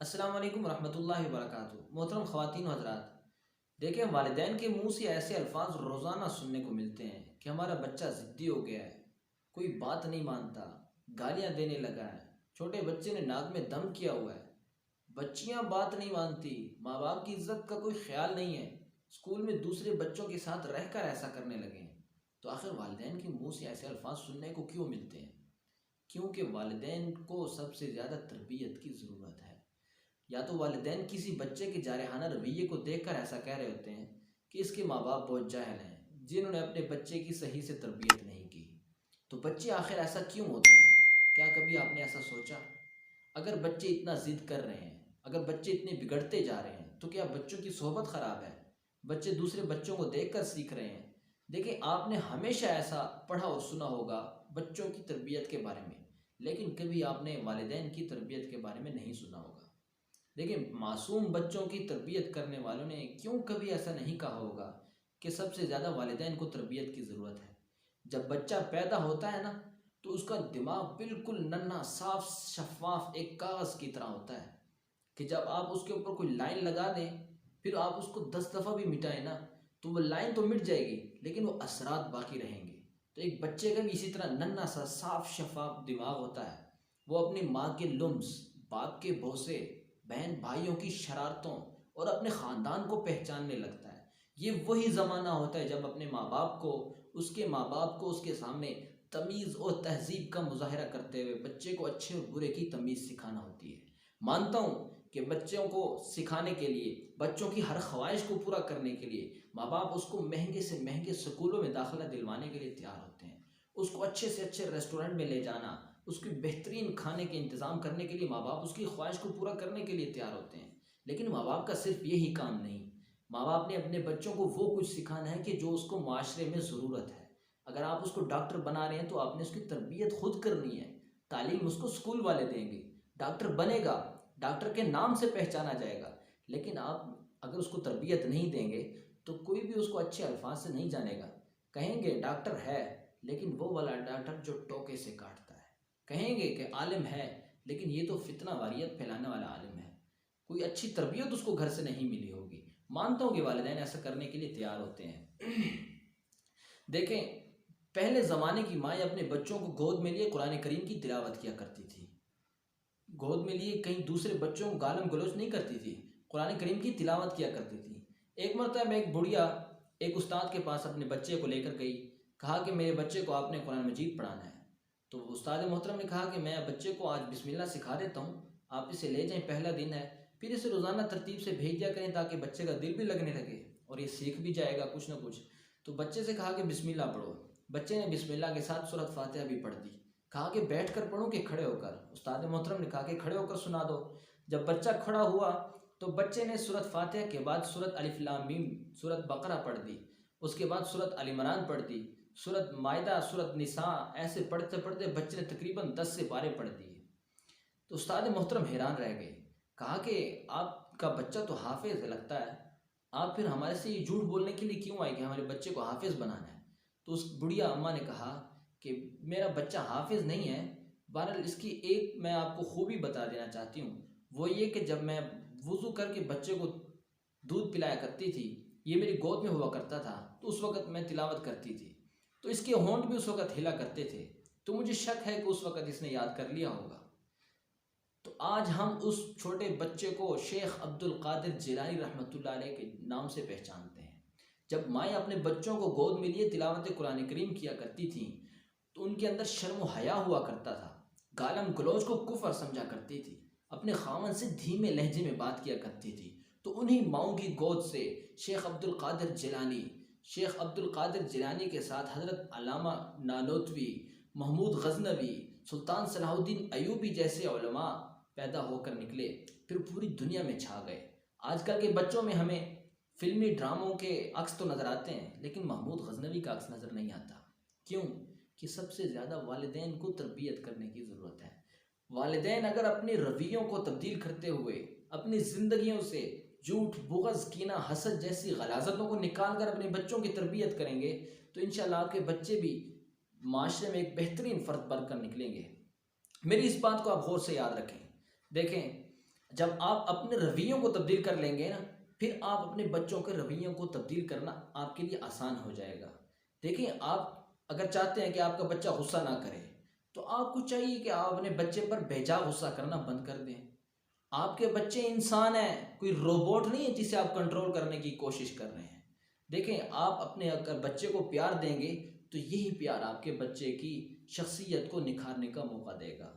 السلام علیکم ورحمۃ اللہ وبرکاتہ۔ محترم خواتین و حضرات، دیکھیں والدین کے منہ سے ایسے الفاظ روزانہ سننے کو ملتے ہیں کہ ہمارا بچہ ضدی ہو گیا ہے، کوئی بات نہیں مانتا، گالیاں دینے لگا ہے، چھوٹے بچے نے ناک میں دم کیا ہوا ہے، بچیاں بات نہیں مانتی، ماں باپ کی عزت کا کوئی خیال نہیں ہے، اسکول میں دوسرے بچوں کے ساتھ رہ کر ایسا کرنے لگے ہیں۔ تو آخر والدین کے منہ سے ایسے الفاظ سننے کو کیوں ملتے ہیں؟ کیونکہ والدین کو سب سے زیادہ تربیت کی ضرورت ہے۔ یا تو والدین کسی بچے کے جارحانہ رویے کو دیکھ کر ایسا کہہ رہے ہوتے ہیں کہ اس کے ماں باپ بہت جاہل ہیں، جنہوں نے اپنے بچے کی صحیح سے تربیت نہیں کی۔ تو بچے آخر ایسا کیوں ہوتے ہیں؟ کیا کبھی آپ نے ایسا سوچا؟ اگر بچے اتنا ضد کر رہے ہیں، اگر بچے اتنے بگڑتے جا رہے ہیں، تو کیا بچوں کی صحبت خراب ہے؟ بچے دوسرے بچوں کو دیکھ کر سیکھ رہے ہیں۔ دیکھیں، آپ نے ہمیشہ ایسا پڑھا اور سنا ہوگا بچوں کی تربیت کے بارے میں، لیکن کبھی آپ نے والدین کی تربیت کے بارے میں نہیں سنا ہوگا۔ لیکن معصوم بچوں کی تربیت کرنے والوں نے کیوں کبھی ایسا نہیں کہا ہوگا کہ سب سے زیادہ والدین کو تربیت کی ضرورت ہے؟ جب بچہ پیدا ہوتا ہے نا، تو اس کا دماغ بالکل ننھا صاف شفاف ایک کاغذ کی طرح ہوتا ہے کہ جب آپ اس کے اوپر کوئی لائن لگا دیں، پھر آپ اس کو 10 دفعہ بھی مٹائیں نا، تو وہ لائن تو مٹ جائے گی لیکن وہ اثرات باقی رہیں گے۔ تو ایک بچے کا بھی اسی طرح ننھا سا صاف شفاف دماغ ہوتا ہے۔ وہ اپنی ماں کے لمس، باپ کے بوسے، بہن بھائیوں کی شرارتوں اور اپنے خاندان کو پہچاننے لگتا ہے۔ یہ وہی زمانہ ہوتا ہے جب اپنے ماں باپ کو اس کے سامنے تمیز اور تہذیب کا مظاہرہ کرتے ہوئے بچے کو اچھے اور برے کی تمیز سکھانا ہوتی ہے۔ مانتا ہوں کہ بچوں کو سکھانے کے لیے، بچوں کی ہر خواہش کو پورا کرنے کے لیے ماں باپ اس کو مہنگے سے مہنگے سکولوں میں داخلہ دلوانے کے لیے تیار ہوتے ہیں، اس کو اچھے سے اچھے ریسٹورنٹ میں لے جانا، اس کی بہترین کھانے کے انتظام کرنے کے لیے ماں باپ اس کی خواہش کو پورا کرنے کے لیے تیار ہوتے ہیں۔ لیکن ماں باپ کا صرف یہی کام نہیں، ماں باپ نے اپنے بچوں کو وہ کچھ سکھانا ہے کہ جو اس کو معاشرے میں ضرورت ہے۔ اگر آپ اس کو ڈاکٹر بنا رہے ہیں تو آپ نے اس کی تربیت خود کرنی ہے۔ تعلیم اس کو اسکول والے دیں گے، ڈاکٹر بنے گا، ڈاکٹر کے نام سے پہچانا جائے گا۔ لیکن آپ اگر اس کو تربیت نہیں دیں گے تو کوئی بھی اس کو اچھے الفاظ سے نہیں جانے گا۔ کہیں گے ڈاکٹر ہے، لیکن وہ والا ڈاکٹر جو ٹوکے سے کاٹتا ہے۔ کہیں گے کہ عالم ہے، لیکن یہ تو فتنہ واریت پھیلانے والا عالم ہے۔ کوئی اچھی تربیت اس کو گھر سے نہیں ملی ہوگی۔ مانتا ہوں کہ والدین ایسا کرنے کے لیے تیار ہوتے ہیں۔ دیکھیں، پہلے زمانے کی مائیں اپنے بچوں کو گود میں لیے قرآن کریم کی تلاوت کیا کرتی تھی، گود میں لیے کہیں دوسرے بچوں کو گالم گلوچ نہیں کرتی تھی، قرآن کریم کی تلاوت کیا کرتی تھی۔ ایک مرتبہ ایک بڑھیا ایک استاد کے پاس اپنے بچے کو لے کر گئی، کہا کہ میرے بچے کو آپ نے قرآن مجید پڑھانا ہے۔ تو استاد محترم نے کہا کہ میں بچے کو آج بسم اللہ سکھا دیتا ہوں، آپ اسے لے جائیں، پہلا دن ہے، پھر اسے روزانہ ترتیب سے بھیج دیا کریں تاکہ بچے کا دل بھی لگنے لگے اور یہ سیکھ بھی جائے گا کچھ نہ کچھ۔ تو بچے سے کہا کہ بسم اللہ پڑھو۔ بچے نے بسم اللہ کے ساتھ سورۃ فاتحہ بھی پڑھ دی۔ کہا کہ بیٹھ کر پڑھو کہ کھڑے ہو کر؟ استاد محترم نے کہا کہ کھڑے ہو کر سنا دو۔ جب بچہ کھڑا ہوا تو بچے نے سورۃ فاتحہ کے بعد سورۃ الف لام میم، سورۃ بقرہ پڑھ دی، اس کے بعد سورۃ آل عمران پڑھ دی، سورۃ مائدہ، سورۃ نساء، ایسے پڑھتے پڑھتے بچے نے تقریباً 10 سے 12 پڑھ دیے۔ تو استاد محترم حیران رہ گئے، کہا کہ آپ کا بچہ تو حافظ لگتا ہے، آپ پھر ہمارے سے یہ جھوٹ بولنے کے لیے کیوں آئے کہ ہمارے بچے کو حافظ بنانا ہے؟ تو اس بڑھیا اماں نے کہا کہ میرا بچہ حافظ نہیں ہے، بہرحال اس کی ایک میں آپ کو خوبی بتا دینا چاہتی ہوں، وہ یہ کہ جب میں وضو کر کے بچے کو دودھ پلایا کرتی تھی، یہ میری گود میں ہوا کرتا تھا، تو اس وقت میں تلاوت کرتی تھی، تو اس کے ہونٹ بھی اس وقت ہلا کرتے تھے، تو مجھے شک ہے کہ اس وقت اس نے یاد کر لیا ہوگا۔ تو آج ہم اس چھوٹے بچے کو شیخ عبد القادر جیلانی رحمۃ اللہ علیہ کے نام سے پہچانتے ہیں۔ جب مائیں اپنے بچوں کو گود میں لیے تلاوت قرآن کریم کیا کرتی تھیں تو ان کے اندر شرم و حیا ہوا کرتا تھا، گالم گلوچ کو کفر سمجھا کرتی تھی، اپنے خاوند سے دھیمے لہجے میں بات کیا کرتی تھی۔ تو انہی ماؤں کی گود سے شیخ عبد القادر جیلانی کے ساتھ حضرت علامہ نانوتوی، محمود غزنوی، سلطان صلاح الدین ایوبی جیسے علماء پیدا ہو کر نکلے، پھر پوری دنیا میں چھا گئے۔ آج کل کے بچوں میں ہمیں فلمی ڈراموں کے عکس تو نظر آتے ہیں، لیکن محمود غزنوی کا عکس نظر نہیں آتا۔ کیوں؟ کہ سب سے زیادہ والدین کو تربیت کرنے کی ضرورت ہے۔ والدین اگر اپنے رویوں کو تبدیل کرتے ہوئے اپنی زندگیوں سے جھوٹ، بغض، کینہ، حسد جیسی غلاظتوں کو نکال کر اپنے بچوں کی تربیت کریں گے تو انشاءاللہ آپ کے بچے بھی معاشرے میں ایک بہترین فرد بن کر نکلیں گے۔ میری اس بات کو آپ غور سے یاد رکھیں۔ دیکھیں، جب آپ اپنے رویوں کو تبدیل کر لیں گے نا، پھر آپ اپنے بچوں کے رویوں کو تبدیل کرنا آپ کے لیے آسان ہو جائے گا۔ دیکھیں، آپ اگر چاہتے ہیں کہ آپ کا بچہ غصہ نہ کرے، تو آپ کو چاہیے کہ آپ اپنے بچے پر بیجا غصہ کرنا بند کر دیں۔ آپ کے بچے انسان ہیں، کوئی روبوٹ نہیں ہے جسے آپ کنٹرول کرنے کی کوشش کر رہے ہیں۔ دیکھیں، آپ اپنے اگر بچے کو پیار دیں گے تو یہی پیار آپ کے بچے کی شخصیت کو نکھارنے کا موقع دے گا۔